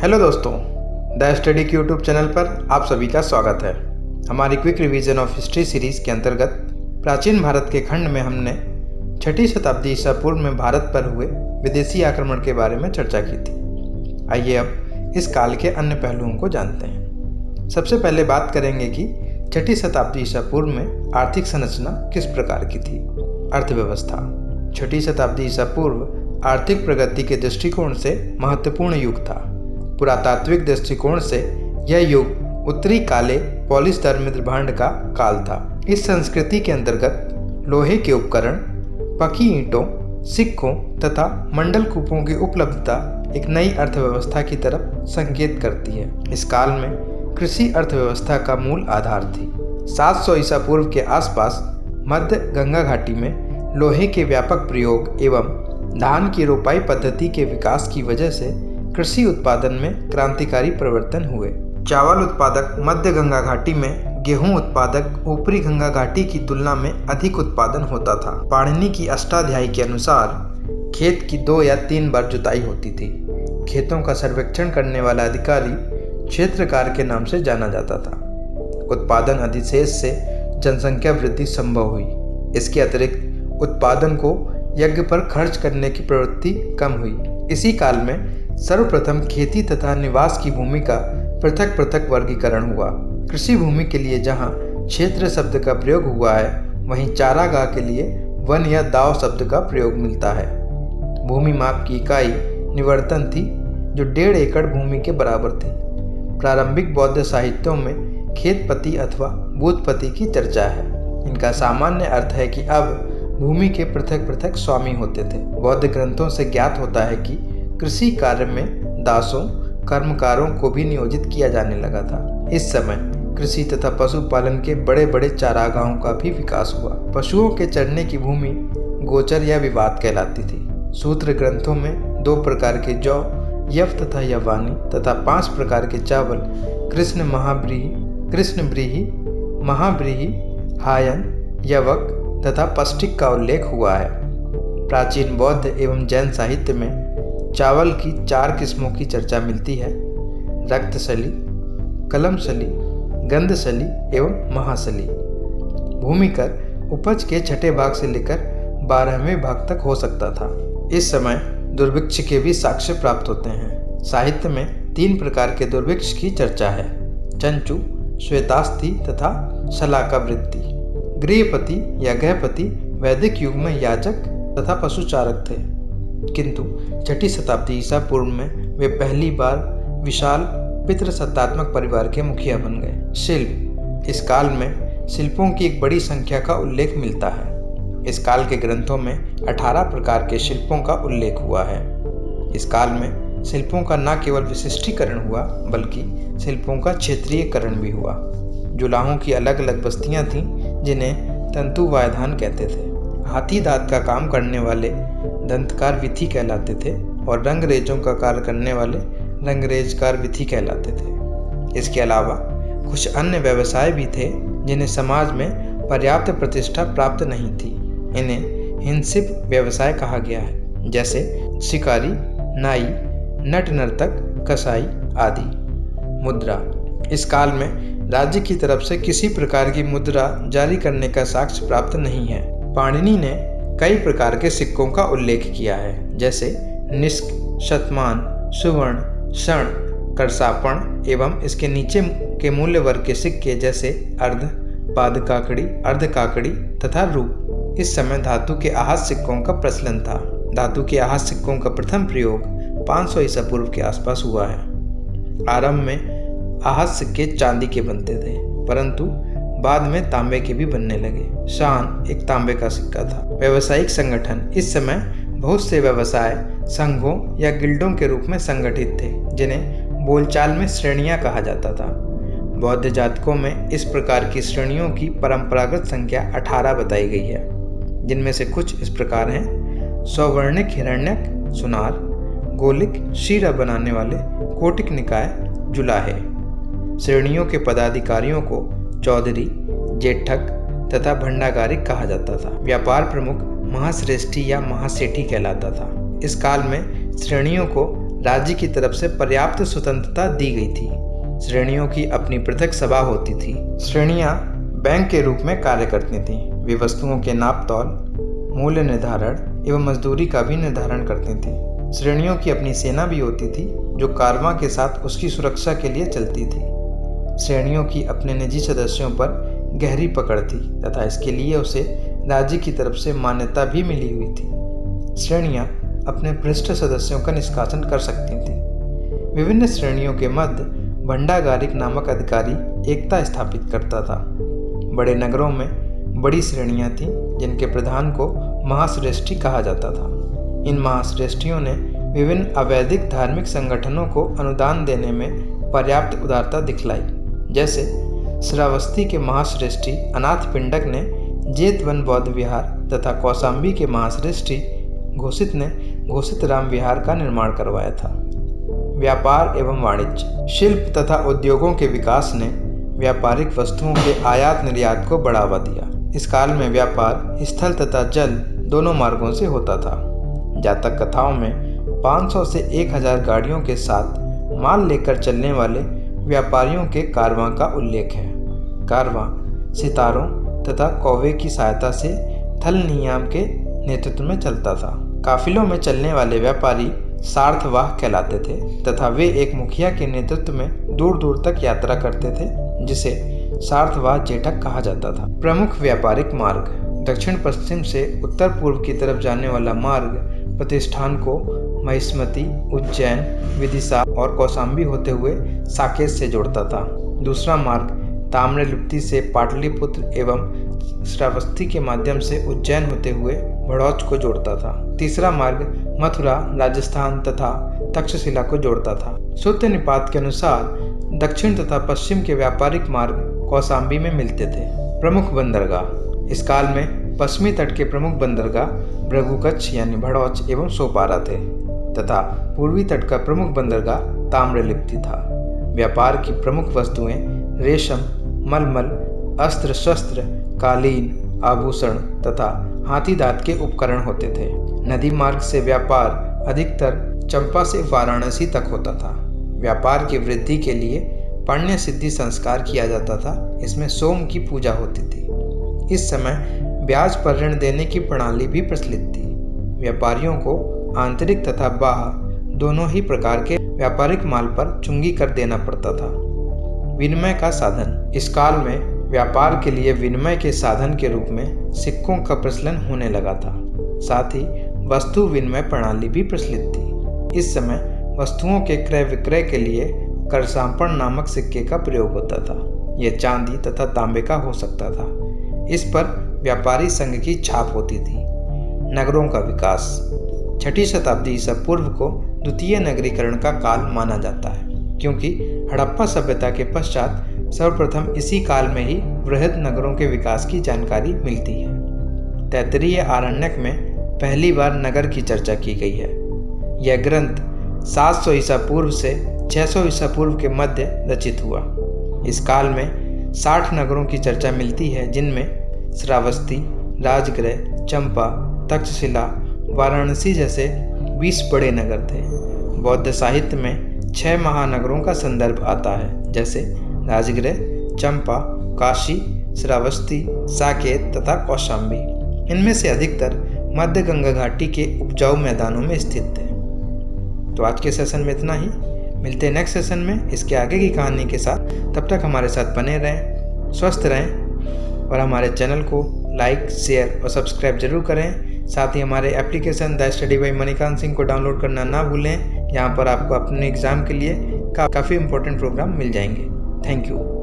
Hello दोस्तों, the study के YouTube channel पर आप सभी का स्वागत है। हमारी quick revision of history series के अंतर्गत प्राचीन भारत के खंड में हमने 6ठी शताब्दी ईसा पूर्व में भारत पर हुए विदेशी आक्रमण के बारे में चर्चा की थी। आइए अब इस काल के अन्य पहलुओं को जानते हैं। सबसे पहले बात करेंगे कि 6ठी शताब्दी ईसा पूर्व में आर्थिक संरचना किस प्रकार की थी। अर्थव्यवस्था। 6ठी शताब्दी ईसा पूर्व आर्थिक प्रगति के दृष्टिकोण से महत्वपूर्ण युग था। पुरातात्विक दृष्टिकोण से यह युग उत्तरी काले पॉलिश धर्मेंद्र भांड का काल था। इस संस्कृति के अंतर्गत लोहे के उपकरण, पकी ईंटों, सिक्कों तथा मंडल कूपों की उपलब्धता एक नई अर्थव्यवस्था की तरफ संकेत करती है। इस काल में कृषि अर्थव्यवस्था का मूल आधार थी। 700 ईसा पूर्व के आसपास मध्य गंगा घाटी में लोहे के व्यापक प्रयोग एवं धान की रोपाई पद्धति के विकास की वजह से कृषि उत्पादन में क्रांतिकारी परिवर्तन हुए। चावल उत्पादक मध्य गंगा घाटी में गेहूं उत्पादक ऊपरी गंगा घाटी की तुलना में अधिक उत्पादन होता था। पाणिनि की अष्टाध्यायी के अनुसार खेत की 2 या 3 बार जुताई होती थी। खेतों का सर्वेक्षण करने वाला अधिकारी क्षेत्रकार के नाम से जाना जाता था। उत्पादन अधिशेष से जनसंख्या वृद्धि संभव हुई। इसके अतिरिक्त उत्पादन को यज्ञ पर खर्च करने की प्रवृत्ति कम हुई। इसी काल में सर्वप्रथम खेती तथा निवास की भूमि का पृथक पृथक वर्गीकरण हुआ। कृषि भूमि के लिए जहाँ क्षेत्र शब्द का प्रयोग हुआ है, वहीं चारागाह के लिए वन या दाव शब्द का प्रयोग मिलता है। भूमि माप की इकाई निवर्तन थी, जो 1.5 एकड़ भूमि के बराबर थी। प्रारंभिक बौद्ध साहित्यों में खेतपति अथवा बूथपति की चर्चा है। इनका सामान्य अर्थ है कि अब भूमि के पृथक पृथक स्वामी होते थे। बौद्ध ग्रंथों से ज्ञात होता है कि कृषि कार्य में दासों, कर्मकारों को भी नियोजित किया जाने लगा था। इस समय कृषि तथा पशुपालन के बड़े बड़े चारागाहों का भी विकास हुआ। पशुओं के चरने की भूमि गोचर या विवाद कहलाती थी। सूत्र ग्रंथों में 2 प्रकार के जौ, यव तथा यवानी तथा 5 प्रकार के चावल कृष्ण ब्रीही, महाब्रीही, हायन, यवक तथा पष्टिक का उल्लेख हुआ है। प्राचीन बौद्ध एवं जैन साहित्य में चावल की 4 किस्मों की चर्चा मिलती है: रक्तशली, कलमशली, गंधशली एवं महाशली। भूमिकर उपज के 6ठे भाग से लेकर 12वें भाग तक हो सकता था। इस समय दुर्भिक्ष के भी साक्ष्य प्राप्त होते हैं। साहित्य में 3 प्रकार के दुर्भिक्ष की चर्चा है: चंचु, श्वेतास्थि तथा शलाका वृत्ति। गृहपति या गृहपति वैदिक युग में याजक तथा पशुचारक थे, किंतु 6ठी शताब्दी ईसा पूर्व में वे पहली बार विशाल पितृसत्तात्मक परिवार के मुखिया बन गए। शिल्प। इस काल में शिल्पों की एक बड़ी संख्या का उल्लेख मिलता है। इस काल के ग्रंथों में 18 प्रकार के शिल्पों का उल्लेख हुआ है। इस काल में शिल्पों का न केवल विशिष्टीकरण हुआ, बल्कि शिल्पों का क्षेत्रीयकरण भी हुआ। जुलाहों की अलग अलग बस्तियां थीं, जिन्हें तंतु वायधान कहते थे। हाथी दांत का काम करने वाले दंतकार विथि कहलाते थे और रंगरेजों का कार्य करने वाले रंगरेजकार विथि कहलाते थे। इसके अलावा कुछ अन्य व्यवसाय भी थे जिन्हें समाज में पर्याप्त प्रतिष्ठा प्राप्त नहीं थी। इन्हें हिंसिप व्यवसाय कहा गया है, जैसे शिकारी, नाई, नट नर्तक, कसाई आदि। मुद्रा। इस काल में राज्य की तरफ से किसी प्रकार की मुद्रा जारी करने का साक्ष्य प्राप्त नहीं है। पाणिनि ने कई प्रकार के सिक्कों का उल्लेख किया है, जैसे निष्क, शतमान, सुवर्ण, क्षण, करसापण एवं इसके नीचे के मूल्य वर्ग के सिक्के जैसे अर्ध, पादकाकड़ी, अर्धकाकड़ी तथा रूप। इस समय धातु के आहत सिक्कों का प्रचलन था। धातु के आहत सिक्कों का प्रथम प्रयोग 500 ईसा पूर्व के आसपास हुआ है। आरंभ में आहत सिक्के चांदी के बनते थे, परंतु बाद में तांबे के भी बनने लगे। शान एक तांबे का सिक्का था। व्यावसायिक संगठन। इस समय बहुत से व्यवसाय संघों या गिल्डों के रूप में संगठित थे, जिन्हें बोलचाल में श्रेणियां कहा जाता था। बौद्ध जातकों में इस प्रकार की श्रेणियों की परंपरागत संख्या 18 बताई गई है, जिनमें से कुछ इस प्रकार हैं: सौवर्णिक हिरण्यक, सुनार, गोलिक, शीरा बनाने वाले, कोटिक निकाय, जुलाहे। श्रेणियों के पदाधिकारियों को चौधरी, जेठक तथा भंडागारिक कहा जाता था। व्यापार प्रमुख महाश्रेष्ठी या महासेठी कहलाता था। इस काल में श्रेणियों को राज्य की तरफ से पर्याप्त स्वतंत्रता दी गई थी। श्रेणियों की अपनी पृथक सभा होती थी। श्रेणियां बैंक के रूप में कार्य करती थीं। वे वस्तुओं के नाप तौल, मूल्य निर्धारण एवं मजदूरी का भी निर्धारण करती थीं। श्रेणियों की अपनी सेना भी होती थी जो कारवां के साथ उसकी सुरक्षा के लिए चलती थी। श्रेणियों की अपने निजी सदस्यों पर गहरी पकड़ थी तथा इसके लिए उसे राज्य की तरफ से मान्यता भी मिली हुई थी। श्रेणियां अपने भ्रष्ट सदस्यों का निष्कासन कर सकती थीं। विभिन्न श्रेणियों के मध्य भंडागारिक नामक अधिकारी एकता स्थापित करता था। बड़े नगरों में बड़ी श्रेणियां थीं जिनके प्रधान को महाश्रेष्ठी कहा जाता था। इन महाश्रेष्ठियों ने विभिन्न अवैधिक धार्मिक संगठनों को अनुदान देने में पर्याप्त उदारता दिखलाई। जैसे श्रावस्ती के महाश्रेष्ठी अनाथ पिंडक ने जेतवन बौद्ध विहार तथा कौशाम्बी के महाश्रेष्ठी घोषित ने घोषित राम विहार का निर्माण करवाया था। व्यापार एवं वाणिज्य, शिल्प तथा उद्योगों के विकास ने व्यापारिक वस्तुओं के आयात निर्यात को बढ़ावा दिया। इस काल में व्यापार स्थल तथा जल दोनों मार्गों से होता था। जातक कथाओं में 500 से 1000 गाड़ियों के साथ माल लेकर चलने वाले व्यापारियों के कारवां का उल्लेख है। कारवां सितारों तथा कौवे की सहायता से थल नियाम के नेतृत्व में चलता था। काफिलों में चलने वाले व्यापारी सार्थवाह कहलाते थे तथा वे एक मुखिया के नेतृत्व में दूर दूर तक यात्रा करते थे जिसे सार्थवाह जेठक कहा जाता था। प्रमुख व्यापारिक मार्ग, दक्षिण पश्चिम से उत्तर पूर्व की तरफ जाने वाला मार्ग प्रतिष्ठान को महिष्मती, उज्जैन, विदिशा और कौशाम्बी होते हुए साकेत से जोड़ता था। दूसरा मार्ग ताम्रलिप्ति से पाटलिपुत्र एवं श्रावस्ती के माध्यम से उज्जैन होते हुए भड़ौच को जोड़ता था। तीसरा मार्ग मथुरा, राजस्थान तथा तक्षशिला को जोड़ता था। सूत्र निपात के अनुसार दक्षिण तथा पश्चिम के व्यापारिक मार्ग कौशाम्बी में मिलते थे। प्रमुख बंदरगाह, इस काल में पश्चिमी तट के प्रमुख बंदरगाह भृगुकच्छ यानी भड़ौच एवं सोपारा थे तथा पूर्वी तट का प्रमुख बंदरगाह ताम्रलिप्ति था। व्यापार की प्रमुख वस्तुएं रेशम, मलमल, अस्त्र शस्त्र, कालीन, आभूषण तथा हाथी दांत के उपकरण होते थे। नदी मार्ग से व्यापार अधिकतर चंपा से वाराणसी तक होता था। व्यापार की वृद्धि के लिए पुण्य सिद्धि संस्कार किया जाता था। इसमें सोम की पूजा होती थी। इस समय ब्याज पर ऋण देने की प्रणाली भी प्रचलित थी। व्यापारियों को आंतरिक तथा बाह्य दोनों ही प्रकार के व्यापारिक माल पर चुंगी कर देना पड़ता था। विनिमय का साधन, इस काल में व्यापार के लिए विनिमय के साधन के रूप में सिक्कों का प्रचलन होने लगा था। साथ ही वस्तु विनिमय प्रणाली भी प्रचलित थी। इस समय वस्तुओं के क्रय विक्रय के लिए करसांपण नामक सिक्के का प्रयोग होता था। यह चांदी तथा तांबे का हो सकता था। इस पर व्यापारी संघ की छाप होती थी। नगरों का विकास, 6ठी शताब्दी ईसा पूर्व को द्वितीय नगरीकरण का काल माना जाता है क्योंकि हड़प्पा सभ्यता के पश्चात सर्वप्रथम इसी काल में ही वृहद नगरों के विकास की जानकारी मिलती है। तैत्तिरीय आरण्यक में पहली बार नगर की चर्चा की गई है। यह ग्रंथ 700 ईसा पूर्व से 600 ईसा पूर्व के मध्य रचित हुआ। इस काल में 60 नगरों की चर्चा मिलती है जिनमें श्रावस्ती, राजगृह, चंपा, तक्षशिला, वाराणसी जैसे 20 बड़े नगर थे। बौद्ध साहित्य में 6 महानगरों का संदर्भ आता है जैसे राजगृह, चंपा, काशी, श्रावस्ती, साकेत तथा कौशाम्बी। इनमें से अधिकतर मध्य गंगा घाटी के उपजाऊ मैदानों में स्थित थे। तो आज के सेशन में इतना ही। मिलते हैं नेक्स्ट सेशन में इसके आगे की कहानी के साथ। तब तक हमारे साथ बने रहें, स्वस्थ रहें और हमारे चैनल को लाइक, शेयर और सब्सक्राइब जरूर करें। साथ ही हमारे application the study bye Manikant Singh को डाउनलोड करना ना भूलें। यहाँ पर आपको अपने एग्ज़ाम के लिए काफ़ी इंपॉर्टेंट प्रोग्राम मिल जाएंगे। Thank you.